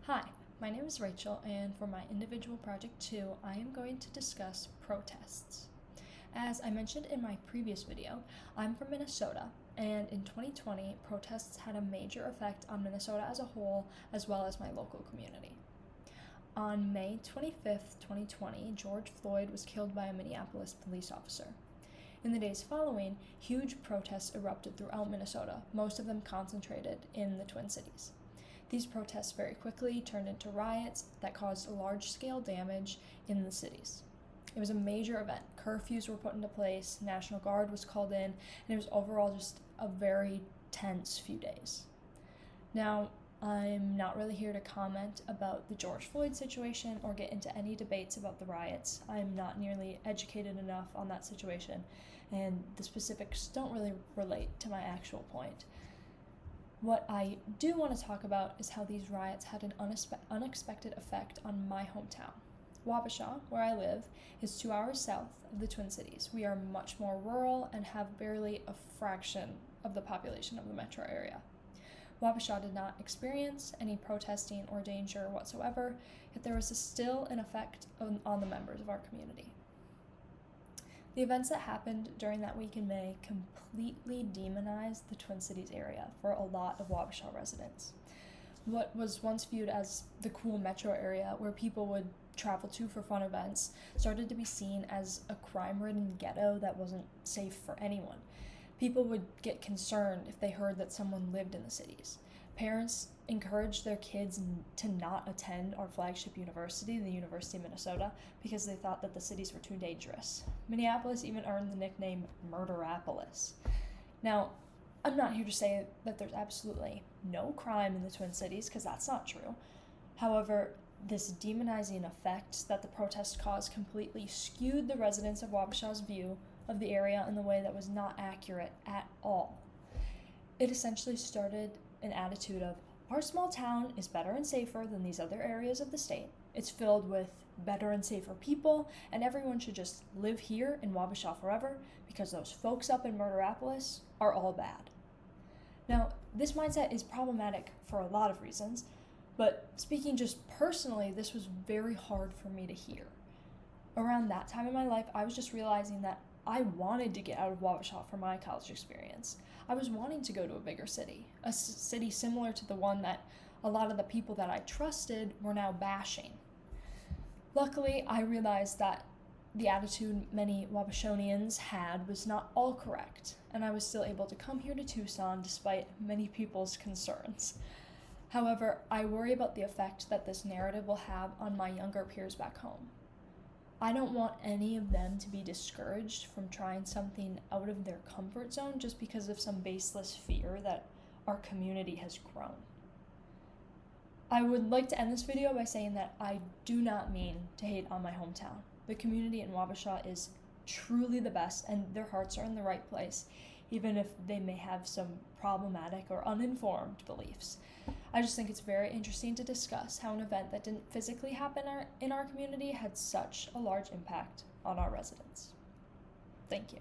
Hi, my name is Rachel, and for my individual project 2, I am going to discuss protests. As I mentioned in my previous video, I'm from Minnesota, and in 2020, protests had a major effect on Minnesota as a whole, as well as my local community. On May 25th, 2020, George Floyd was killed by a Minneapolis police officer. In the days following, huge protests erupted throughout Minnesota, most of them concentrated in the Twin Cities. These protests very quickly turned into riots that caused large-scale damage in the cities. It was a major event. Curfews were put into place, National Guard was called in, and it was overall just a very tense few days. Now, I'm not really here to comment about the George Floyd situation or get into any debates about the riots. I'm not nearly educated enough on that situation, and the specifics don't really relate to my actual point. What I do want to talk about is how these riots had an unexpected effect on my hometown. Wabasha, where I live, is 2 hours south of the Twin Cities. We are much more rural and have barely a fraction of the population of the metro area. Wabasha did not experience any protesting or danger whatsoever, yet there was still an effect on the members of our community. The events that happened during that week in May completely demonized the Twin Cities area for a lot of Wabasha residents. What was once viewed as the cool metro area where people would travel to for fun events started to be seen as a crime-ridden ghetto that wasn't safe for anyone. People would get concerned if they heard that someone lived in the cities. Parents encouraged their kids to not attend our flagship university, the University of Minnesota, because they thought that the cities were too dangerous. Minneapolis even earned the nickname Murderapolis. Now, I'm not here to say that there's absolutely no crime in the Twin Cities, because that's not true. However, this demonizing effect that the protest caused completely skewed the residents of Wabasha's view of the area in a way that was not accurate at all. It essentially started an attitude of, our small town is better and safer than these other areas of the state. It's filled with better and safer people, and everyone should just live here in Wabasha forever because those folks up in Murderapolis are all bad. Now, this mindset is problematic for a lot of reasons, but speaking just personally, this was very hard for me to hear. Around that time in my life, I was just realizing that I wanted to get out of Wabasha for my college experience. I was wanting to go to a bigger city, a city similar to the one that a lot of the people that I trusted were now bashing. Luckily, I realized that the attitude many Wabashonians had was not all correct, and I was still able to come here to Tucson despite many people's concerns. However, I worry about the effect that this narrative will have on my younger peers back home. I don't want any of them to be discouraged from trying something out of their comfort zone just because of some baseless fear that our community has grown. I would like to end this video by saying that I do not mean to hate on my hometown. The community in Wabasha is truly the best, and their hearts are in the right place, even if they may have some problematic or uninformed beliefs. I just think it's very interesting to discuss how an event that didn't physically happen in our community had such a large impact on our residents. Thank you.